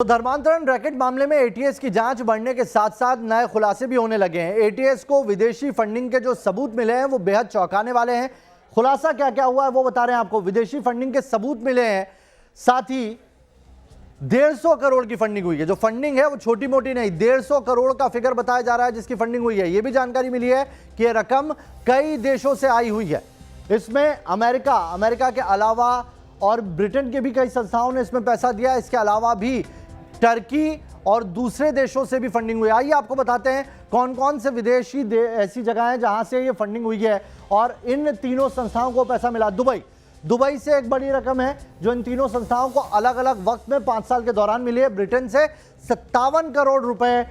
तो धर्मांतरण रैकेट मामले में एटीएस की जांच बढ़ने के साथ साथ नए खुलासे भी होने लगे हैं। एटीएस को विदेशी फंडिंग के जो सबूत मिले हैं वो बेहद चौंकाने वाले हैं। खुलासा क्या क्या हुआ है वो बता रहे हैं आपको। विदेशी फंडिंग के सबूत मिले हैं, साथ ही 150 करोड़ की फंडिंग हुई है। जो फंडिंग है वो छोटी मोटी नहीं, 150 करोड़ का फिगर बताया जा रहा है जिसकी फंडिंग हुई है। यह भी जानकारी मिली है कि यह रकम कई देशों से आई हुई है। इसमें अमेरिका के अलावा और ब्रिटेन के भी कई संस्थाओं ने इसमें पैसा दिया। इसके अलावा भी टर्की और दूसरे देशों से भी फंडिंग हुई। आइए आपको बताते हैं कौन कौन से विदेशी ऐसी जगह हैं जहां से ये फंडिंग हुई है और इन तीनों संस्थाओं को पैसा मिला। दुबई से एक बड़ी रकम है जो इन तीनों संस्थाओं को अलग अलग वक्त में 5 साल के दौरान मिली है। ब्रिटेन से 57 करोड़ रुपए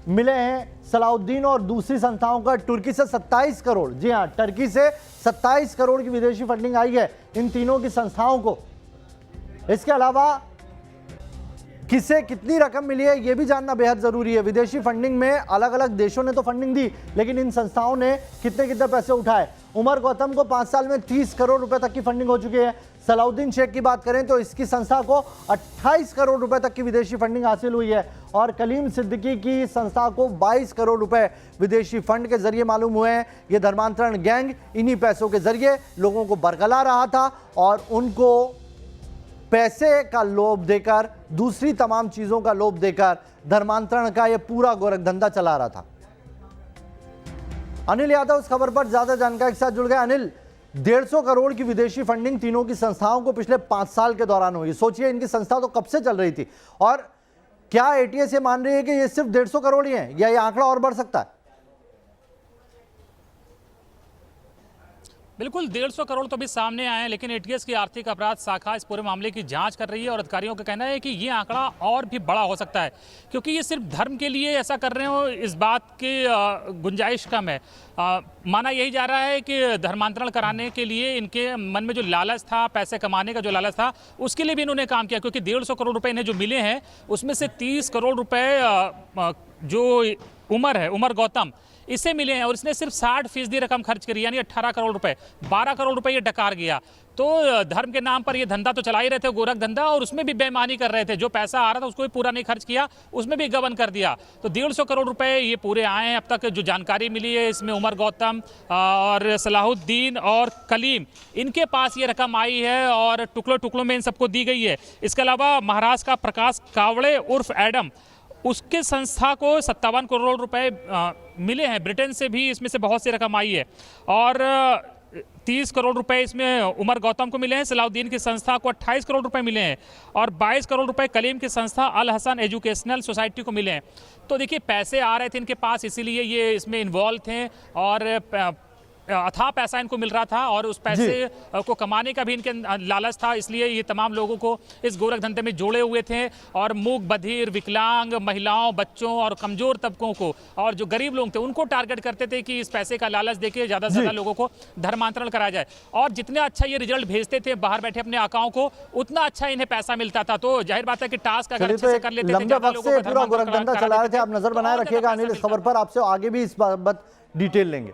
मिले हैं सलाउद्दीन और दूसरी संस्थाओं का। तुर्की से 27 करोड़, जी हां, टर्की से 27 करोड़ की विदेशी फंडिंग आई है इन तीनों की संस्थाओं को। इसके अलावा किसे कितनी रकम मिली है यह भी जानना बेहद जरूरी है। विदेशी फंडिंग में अलग अलग देशों ने तो फंडिंग दी, लेकिन इन संस्थाओं ने कितने कितने पैसे उठाए। उमर गौतम को 5 साल में 30 करोड़ रुपए तक की फंडिंग हो चुकी है। सलाउद्दीन शेख की बात करें तो इसकी संस्था को 28 करोड़ रुपए तक की विदेशी फंडिंग हासिल हुई है और कलीम सिद्दीकी की संस्था को 22 करोड़ रुपए विदेशी फंड के जरिए मालूम हुए हैं। यह धर्मांतरण गैंग इन्हीं पैसों के जरिए लोगों को बरगला रहा था और उनको पैसे का लोभ देकर, दूसरी तमाम चीजों का लोभ देकर धर्मांतरण का यह पूरा गोरख धंधा चला रहा था। अनिल यादव इस खबर पर ज्यादा जानकारी के साथ जुड़ गए। अनिल, 150 करोड़ की विदेशी फंडिंग तीनों की संस्थाओं को पिछले 5 साल के दौरान हुई। सोचिए इनकी संस्था तो कब से चल रही थी और क्या एटीएस ये मान रही है कि ये सिर्फ 150 करोड़ ही है या ये आंकड़ा और बढ़ सकता है? बिल्कुल 150 करोड़ तो भी सामने आए हैं, लेकिन एटीएस की आर्थिक अपराध शाखा इस पूरे मामले की जांच कर रही है और अधिकारियों का कहना है कि ये आंकड़ा और भी बड़ा हो सकता है, क्योंकि ये सिर्फ धर्म के लिए ऐसा कर रहे हो इस बात की गुंजाइश कम है। माना यही जा रहा है कि धर्मांतरण कराने के लिए इनके मन में जो लालच था, पैसे कमाने का जो लालच था, उसके लिए भी इन्होंने काम किया, क्योंकि 150 करोड़ रुपए इन्हें जो मिले हैं उसमें से 30 करोड़ रुपए जो उमर गौतम इससे मिले हैं और इसने सिर्फ 60% रकम खर्च करी, यानी 18 करोड़ रुपए। 12 करोड़ रुपए ये डकार गया। तो धर्म के नाम पर ये धंधा तो चला ही रहे थे, गोरख धंधा, और उसमें भी बेईमानी कर रहे थे। जो पैसा आ रहा था उसको भी पूरा नहीं खर्च किया, उसमें भी गबन कर दिया। तो 150 करोड़ रुपए ये पूरे आए हैं। अब तक जो जानकारी मिली है इसमें उमर गौतम और सलाहुद्दीन और कलीम, इनके पास ये रकम आई है और टुकड़ों टुकड़ों में इन सबको दी गई है। इसके अलावा महाराष्ट्र का प्रकाश कावड़े उर्फ एडम, उसके संस्था को 57 करोड़ रुपए मिले हैं। ब्रिटेन से भी इसमें से बहुत सी रकम आई है और 30 करोड़ रुपए इसमें उमर गौतम को मिले हैं। सलाउद्दीन की संस्था को 28 करोड़ रुपए मिले हैं और 22 करोड़ रुपए कलीम की संस्था अल हसन एजुकेशनल सोसाइटी को मिले हैं। तो देखिए पैसे आ रहे थे इनके पास, इसीलिए ये इसमें इन्वॉल्व थे और अथाह पैसा इनको मिल रहा था और उस पैसे को कमाने का भी इनके लालच था, इसलिए ये तमाम लोगों को इस गोरख धंधे में जोड़े हुए थे और मूक बधिर, विकलांग, महिलाओं, बच्चों और कमजोर तबकों को और जो गरीब लोग थे उनको टारगेट करते थे कि इस पैसे का लालच देके ज़्यादा से ज़्यादा लोगों को धर्मांतरण कराया जाए। और जितना अच्छा ये रिजल्ट भेजते थे बाहर बैठे अपने आकाओं को, उतना अच्छा इन्हें पैसा मिलता था। तो जाहिर बात है कि टास्क अगर अच्छे से कर लेते थे, ज़्यादा लोगों को पूरा गोरख धंधा चला रहे थे। आप नजर बनाए रखिएगा अनिल इस खबर पर, आपसे आगे भी इस बात डिटेल लेंगे।